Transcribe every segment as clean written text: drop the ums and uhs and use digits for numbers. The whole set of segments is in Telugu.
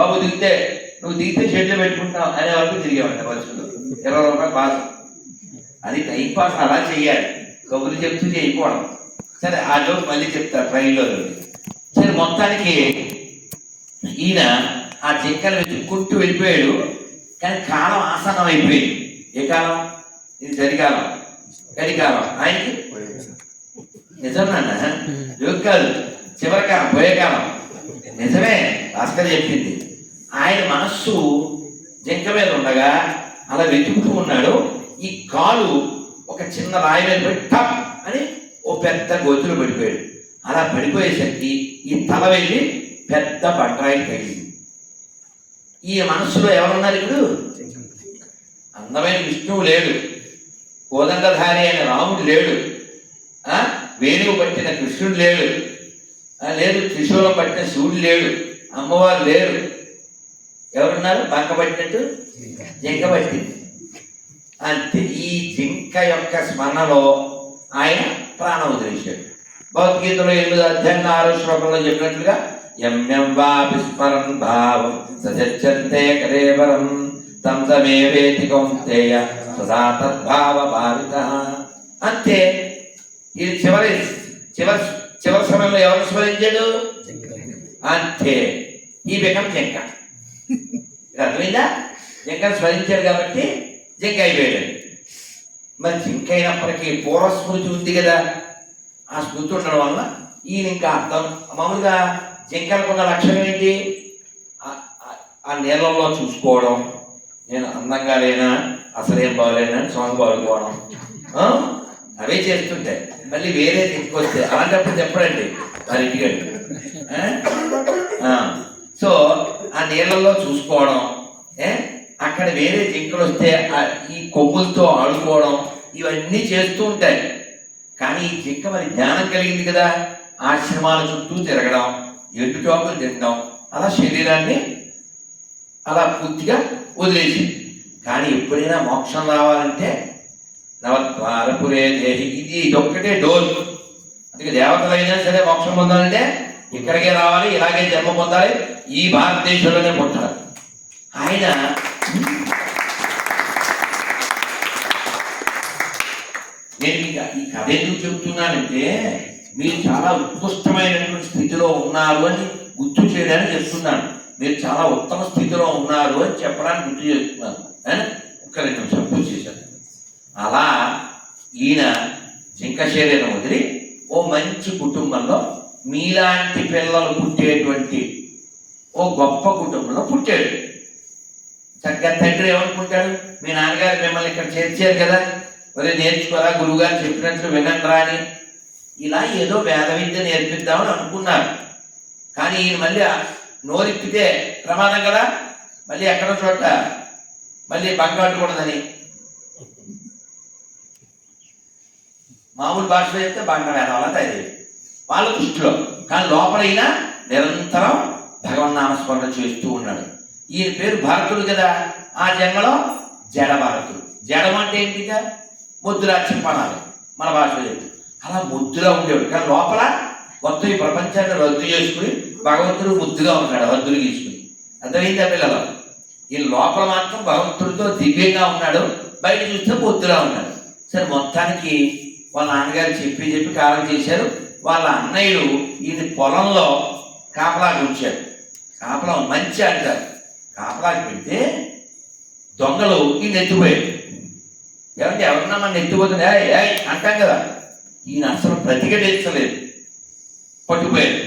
బాబు దిగితే నువ్వు దిగితే షెడ్లో పెట్టుకుంటావు అనే వరకు తిరిగేవాడి బస్సులో. 20 రూపాయలు పాస్. అది టైం పాస్ అలా చెయ్యాలి, కబుర్లు చెప్తూ చేయకపోవడం. సరే ఆ జోక్ మళ్ళీ చెప్తా ట్రైన్లో. సరే మొత్తానికి ఈయన ఆ జింకలు వెతుక్కుంటూ వెళ్ళిపోయాడు. కానీ కాలం ఆసన్నం అయిపోయింది. ఏ కాలం ఇది? చలికాలం, కడికాలం. ఆయనకి నిజమన్నా జోక్ కాదు, చివరి కాలం, పోయే కాలం. నిజమే, భాస్కర్ చెప్పింది. ఆయన మనస్సు జింక మీద ఉండగా అలా వెతుకుతూ ఉన్నాడు. ఈ కాలు ఒక చిన్న రాయి మీద పడి టప్ అని ఓ పెద్ద గోతులు పడిపోయాడు. అలా పడిపోయేసరికి ఈ తల వెళ్ళి పెద్ద బండరాయికి తగిలింది. ఈ మనస్సులో ఎవరున్నారు ఇప్పుడు? అందమైన విష్ణువు లేడు, కోదండధారి అయిన రాముడు లేడు, వేణువు పట్టిన కృష్ణుడు లేడు, లేదు త్రిశూలం పట్టిన శివుడు లేడు, అమ్మవారు లేరు. ఎవరున్నారు? బంక పట్టినట్టు జింక పట్టింది. అంతే. ఈ జింక యొక్క స్మరణలో ఆయన ప్రాణం వదిలేశాడు. భగవద్గీతలో 8వ అధ్యాయం 6వ శ్లోకంలో చెప్పినట్లుగా ఎం వా విస్మరన్ భావం సజంతే కరేవరం తం తమేవేతి కౌంతేయ సదా తద్భావ భావిత. అంతే. ఇది చివరి సమయంలో ఎవరు స్మరించాడు? అంతే. ఈ బికం జింక. అర్థమైందా? జింకను స్మరించాడు కాబట్టి జింక అయిపోయాడు. మరి జింక అయినప్పటికీ పూర్వస్మృతి ఉంది కదా, ఆ స్మృతి ఉండడం వల్ల ఈయన ఇంకా అర్థం. మామూలుగా జింకలకున్న లక్షణం ఏంటి? ఆ నీళ్ళల్లో చూసుకోవడం, నేను అందంగా లేనా, అసలేం బాగలేనా, సాంగ్ పాడుకోవడం, అవే చేస్తుంటాయి. మళ్ళీ వేరే జింకొస్తే అలాంటప్పుడు చెప్పడండి మరి ఇంటికి. సో ఆ నీళ్ళల్లో చూసుకోవడం, అక్కడ వేరే జింకలు వస్తే ఈ కొమ్ములతో ఆడుకోవడం, ఇవన్నీ చేస్తూ ఉంటాయి. కానీ ఈ జింక మరి జ్ఞానం కలిగింది కదా, ఆశ్రమాల చుట్టూ తిరగడం, ఎండు చోకలు తినడం, అలా శరీరాన్ని అలా పూర్తిగా వదిలేసింది. కానీ ఎప్పుడైనా మోక్షం రావాలంటే నవద్వారపురే దేహి, ఇది ఒక్కటే డోర్. అందుకే దేవతలైనా సరే మోక్షం పొందాలంటే ఇక్కడికే రావాలి, ఇలాగే జన్మ పొందాలి, ఈ భారతదేశంలోనే పుట్టాలి. ఆయన నేను ఈ కథ ఎందుకు చెప్తున్నానంటే మీరు చాలా ఉత్కృష్టమైనటువంటి స్థితిలో ఉన్నారు అని గుర్తు చేయడానికి చెప్తున్నాను. మీరు చాలా ఉత్తమ స్థితిలో ఉన్నారు అని చెప్పడానికి గుర్తు చేస్తున్నాను. ఒక్క 2 నిమిషాలు పూర్తి చేశాను. అలా ఈయన జింక శరీరం వదిలి ఓ మంచి కుటుంబంలో మీలాంటి పిల్లలు పుట్టేటువంటి ఓ గొప్ప కుటుంబంలో పుట్టాడు. చక్కగా తండ్రి ఏమనుకుంటాడు? మీ నాన్నగారు మిమ్మల్ని ఇక్కడ చేర్చారు కదా, మరి నేర్చుకోరా, గురువుగారు చెప్పినట్లు వినండి అని, ఇలా ఏదో వేద విద్య నేర్పిద్దామని అనుకున్నారు. కానీ ఈయన మళ్ళీ నోరిప్పితే ప్రమాదం కదా, మళ్ళీ ఎక్కడో చోట మళ్ళీ బంగాడుకూడదని మామూలు భాషలో చెప్తే బంగ వేదాలా తయారయ్యేది వాళ్ళ దృష్టిలో. కానీ లోపలైనా నిరంతరం భగవన్నామస్మరణ చేస్తూ ఉన్నాడు. ఈయన పేరు భరతుడు కదా, ఆ జన్మలో జడ భరతుడు. జడం అంటే ఏంటిగా? ముద్దులా చెప్పనాలి మన భాషలో చెప్తే. అలా ముద్దులా ఉండేవాడు. కానీ లోపల మొత్తం ఈ ప్రపంచాన్ని రద్దు చేసుకుని భగవంతుడు ముద్దుగా ఉన్నాడు, హద్దులు తీసుకుని. అర్థమైందా పిల్లలు? ఈ లోపల మాత్రం భగవంతుడితో దివ్యంగా ఉన్నాడు, బయట చూస్తే ముద్దులా ఉన్నాడు. సరే మొత్తానికి వాళ్ళ నాన్నగారు చెప్పి కాలం చేశారు. వాళ్ళ అన్నయ్యలు ఈయన పొలంలో కాపలాకి ఉంచారు. కాపలా మంచి అంటారు. కాపలాకి పెడితే దొంగలు ఈయన ఎత్తిపోయారు. ఏమంటే ఎవరన్నా మన ఎత్తిపోతుంది అంటాం కదా, ఈయన అసలు ప్రతిఘటించలేదు, పట్టుకుపోయారు.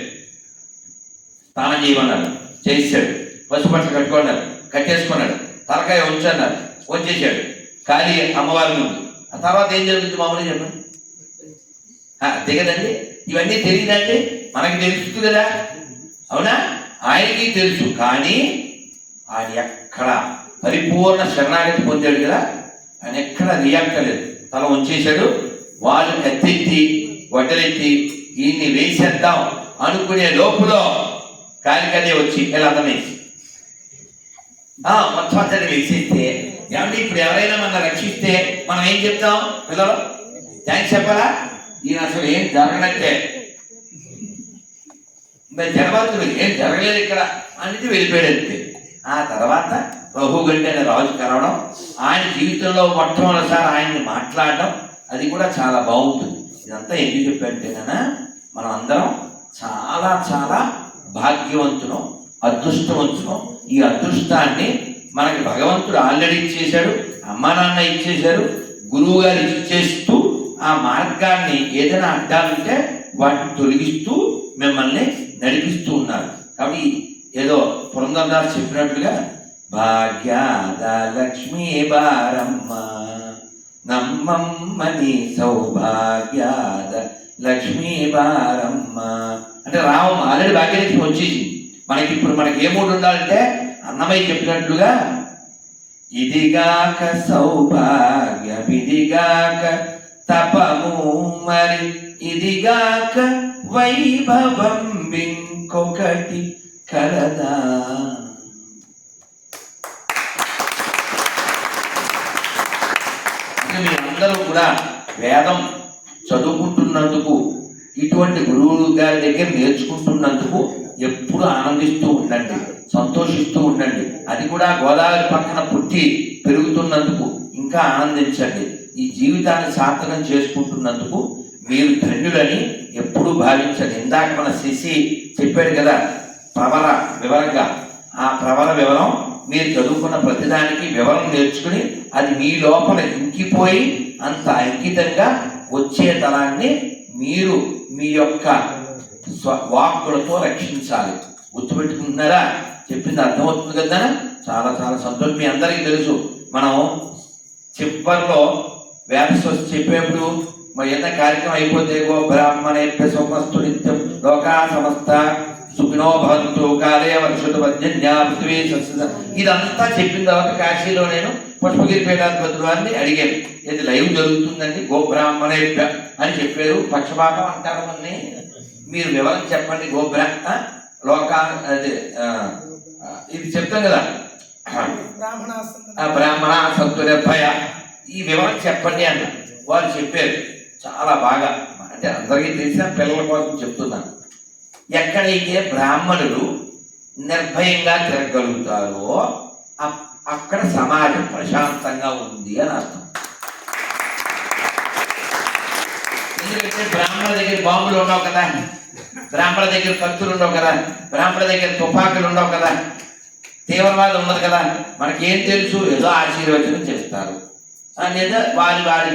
స్నానం చేయమన్నారు, చేసాడు. పసుపట్లు కట్టుకున్నారు, కట్టేసుకున్నాడు. తలకాయ ఉంచన్నారు, వచ్చేసాడు ఖాళీ అమ్మవారి ముందు. ఆ తర్వాత ఏం జరుగుతుంది మామూలుగా చెప్పండి? దిగదండి. ఇవన్నీ తెలియదండి, మనకి తెలుస్తుంది కదా, అవునా? ఆయనకి తెలుసు. కానీ ఆయన ఎక్కడ పరిపూర్ణ శరణాగతి పొందాడు కదా, ఆయన ఎక్కడ రియాక్ట్ లేదు. తల ఉంచేశాడు. వాళ్ళు కత్తెత్తి వడ్డలెత్తి ఈయన్ని వేసేద్దాం అనుకునే లోపులో కాలికదే వచ్చి ఇలా అర్థమేసి మొత్తం అంతా వేసేస్తే, ఏమంటే ఇప్పుడు ఎవరైనా మన రక్షిస్తే మనం ఏం చెప్తాం? పిల్లలు థ్యాంక్స్ చెప్పాలా? ఈయన అసలు ఏం జరగనట్టే. జనభద్రుడు ఏం జరగలేదు ఇక్కడ అనేది వెళ్ళిపోయాడు అంతే. ఆ తర్వాత రఘుగండి అనే రాజు కలవడం, ఆయన జీవితంలో మొట్టమొదటిసారి ఆయన్ని మాట్లాడడం, అది కూడా చాలా బాగుంటుంది. ఇదంతా ఎందుకు చెప్పంటేనా, మనం అందరం చాలా చాలా భాగ్యవంతులం, అదృష్టవంతులం. ఈ అదృష్టాన్ని మనకి భగవంతుడు ఆల్రెడీ ఇచ్చేశాడు, అమ్మా నాన్న ఇచ్చేశారు, గురువు గారు ఇచ్చేస్తూ ఆ మార్గాన్ని ఏదైనా అడ్డాలంటే వాటిని తొలగిస్తూ మిమ్మల్ని నడిపిస్తూ ఉన్నారు. కాబట్టి ఏదో పురంధరదాస్ చెప్పినట్లుగా భాగ్యాద లక్ష్మీ బారమ్మ నమ్మమ్మని సౌభాగ్యాద లక్ష్మీ బారమ్మ అంటే రామమ్మ ఆల్రెడీ భాగ్యలక్ష్మి వచ్చేసి మనకి ఇప్పుడు మనకి ఏ మూడు ఉండాలంటే అన్నమయ్య చెప్పినట్లుగా ఇదిగాక సౌభాగ్యం, ఇదిగాక తపము, మరి ఇదిగాక వైభవం ఇంకొకటి కలదా. మీరందరూ కూడా వేదం చదువుకుంటున్నందుకు, ఇటువంటి గురువులు గారి దగ్గర నేర్చుకుంటున్నందుకు ఎప్పుడు ఆనందిస్తూ ఉండండి, సంతోషిస్తూ ఉండండి. అది కూడా గోదావరి పక్కన పుట్టి పెరుగుతున్నందుకు ఇంకా ఆనందించండి. ఈ జీవితాన్ని సార్థకం చేసుకుంటున్నందుకు మీరు ధన్యులని ఎప్పుడూ భావించండి. ఇందాక మన శశి చెప్పాడు కదా ప్రవర వివరంగా, ఆ ప్రవర వివరం మీరు చదువుకున్న ప్రతిదానికి వివరం నేర్చుకుని అది మీ లోపల ఇంకిపోయి అంత అంకితంగా వచ్చే తరాన్ని మీరు మీ యొక్క వాక్కులతో రక్షించాలి. గుర్తుపెట్టుకుంటున్నారా? చెప్పింది అర్థమవుతుంది కదా? చాలా చాలా సంతోషం. మీ అందరికీ తెలుసు, మనం చివరిలో వ్యాధి చెప్పేప్పుడు ఏదైనా కార్యక్రమం అయిపోతే గో బ్రాహ్మణేభ్య సోమస్తు నిత్యం లోకా సమస్త సుఖినో భవంతు కాలే వర్షతు పద్యన్యా పృథివీ సస్య, ఇదంతా చెప్పిన తర్వాత కాశీలో నేను పుష్పగిరి పీఠాధిపతులు వారిని అడిగాను, ఇది లైవ్ జరుగుతుందండి, గో బ్రాహ్మణేభ్య అని చెప్పారు, పక్షపాతం అంటారు అన్నీ, మీరు వివరం చెప్పండి. లోకా అదే ఇది చెప్తాం కదా, బ్రాహ్మణ సంతు నిర్భయ, ఈ వివరం చెప్పండి అన్న. వాళ్ళు చెప్పారు చాలా బాగా, అంటే అందరికీ తెలిసిన పిల్లల కోసం చెప్తున్నాను. ఎక్కడైతే బ్రాహ్మణులు నిర్భయంగా తిరగలుగుతారో అక్కడ సమాజం ప్రశాంతంగా ఉంది అని అర్థం. ఎందుకంటే బ్రాహ్మణ దగ్గర బాంబులు ఉండవు కదా, బ్రాహ్మణ దగ్గర కత్తులు ఉండవు కదా, బ్రాహ్మణ దగ్గర తుపాకులు ఉండవు కదా, తీవ్రవాదం ఉన్నది కదా. మనకేం తెలుసు? ఏదో ఆశీర్వచనం చేస్తారు, లేదా వారి వారి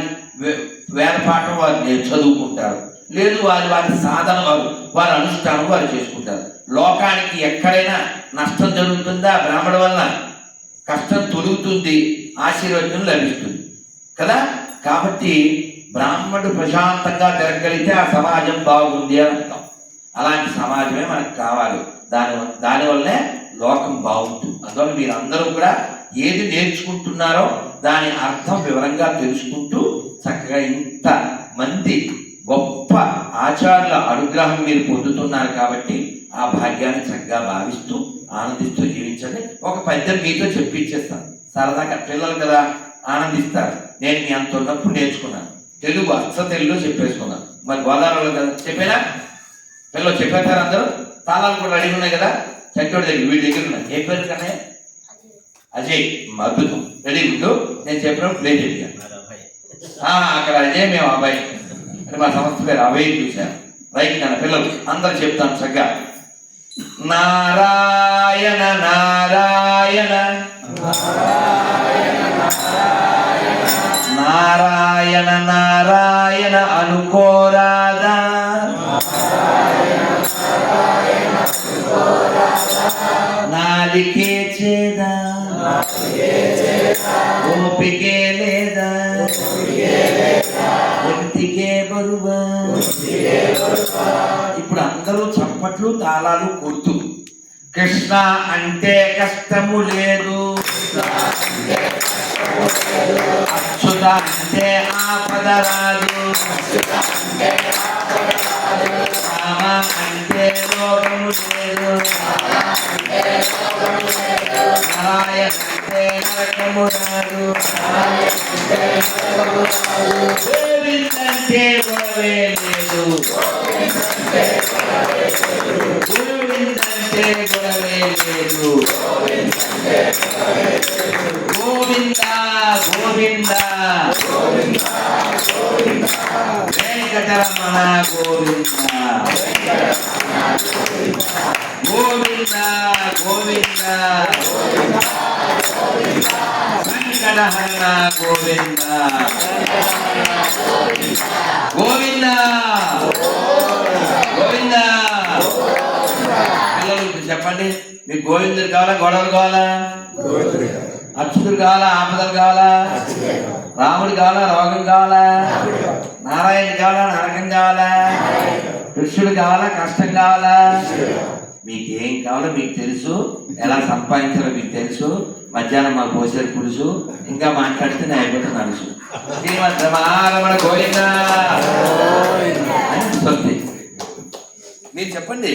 వేదపాఠం వారు చదువుకుంటారు, లేదు వారి వారి సాధన వారి అనుష్ఠానం వారు చేసుకుంటారు. లోకానికి ఎక్కడైనా నష్టం జరుగుతుందా? బ్రాహ్మణ వల్ల కష్టం తొలుగుతుంది, ఆశీర్వచనం లభిస్తుంది కదా. కాబట్టి బ్రాహ్మణుడు ప్రశాంతంగా జరగలిగితే ఆ సమాజం బాగుంది అని అర్థం. అలాంటి సమాజమే మనకు కావాలి. దానివల్లే లోకం బాగుంటుంది. అందువల్ల మీరందరూ కూడా ఏది నేర్చుకుంటున్నారో దాని అర్థం వివరంగా తెలుసుకుంటూ చక్కగా ఇంత మంది గొప్ప ఆచార్యుల అనుగ్రహం మీరు పొందుతున్నారు. కాబట్టి ఆ భాగ్యాన్ని చక్కగా భావిస్తూ ఆనందిస్తూ జీవించండి. ఒక పద్యం మీతో చెప్పించేస్తాను, సరదాగా పిల్లలు కదా ఆనందిస్తారు. నేను మీ అంత ఉన్నప్పుడు నేర్చుకున్నాను, తెలుగు అచ్చ తెలుగులో చెప్పేసుకున్నాను. మరి గోదావరిలో కదా చెప్పేనా? పిల్లలు చెప్పేస్తారు అందరూ. తాళాలు కూడా రెడీ ఉన్నాయి కదా, చక్కటి దగ్గర వీడి దగ్గర ఉన్నాయి. ఏ పేరు కన్నా? అజయ్. అద్భుతం, రెడీ ఉండు. నేను చెప్పినప్పుడు ప్లే చేయాలి. అక్కడ అజయ్, మేము అబ్బాయి అంటే మా సంస్థ పేరు అభయ్ చూశాను. రైట్ నాన్న, పిల్లలు అందరు చెప్తాను చక్కగా. నారాయణ నారాయణ నారాయణ నారాయణ అనుకోరాదా, నాలికే చేదా ఓపికే లేదా, ఒంటికే బరువా. ఇప్పుడు అందరూ చప్పట్లు తాళాలు కొడుతూ కృష్ణ అంటే కష్టము లేదు, అచ్యుత అంటే ఆపద రాదు, రామ అంటే రోగము లేదు, నారాయణ అంటే నరకము రాదు, గోవిందంటే గొడవే లేదు. గోవిందంటే గొడవే లేదు. గోవింద గోవింద వెంకటరమణ గోవింద గోవింద గోవింద సంకటహరణ గోవింద గోవింద గోవింద. పిల్లలు చెప్పండి, మీకు గోవిందుడు కావాలా గొడవలు కావాలా? అచ్యుతుడు కావాలా ఆపదలు కావాలా? రాముడు కావాలా రోగం కావాలా? నారాయణ కావాలా నరకం కావాలా? కృష్ణుడు కావాలా కష్టం కావాలా? మీకు ఏం కావాలో మీకు తెలుసు, ఎలా సంపాదించాలో మీకు తెలుసు. మధ్యాహ్నం మాకు పోసేరు పులుసు, ఇంకా మాట్లాడితే నేను అయిపోతే నడుసు. శ్రీమద్రమారమణ గోవింద. మీరు చెప్పండి.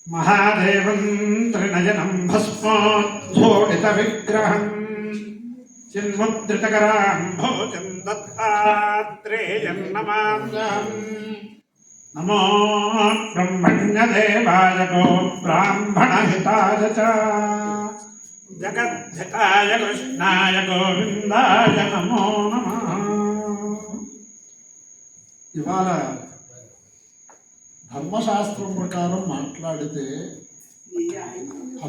మహాదేవం త్రినయనం భస్మోద్ధోడిత విగ్రహం చిన్ముద్రితకరాం భోజం దత్తాత్రేయం నమామ్యహం. నమో బ్రహ్మణ్యదేవాయ గో బ్రాహ్మణహితాయ చ జగద్ధితాయ కృష్ణాయ గోవిందాయ నమో నమః. ఇవాళ ధర్మశాస్త్రం ప్రకారం మాట్లాడితే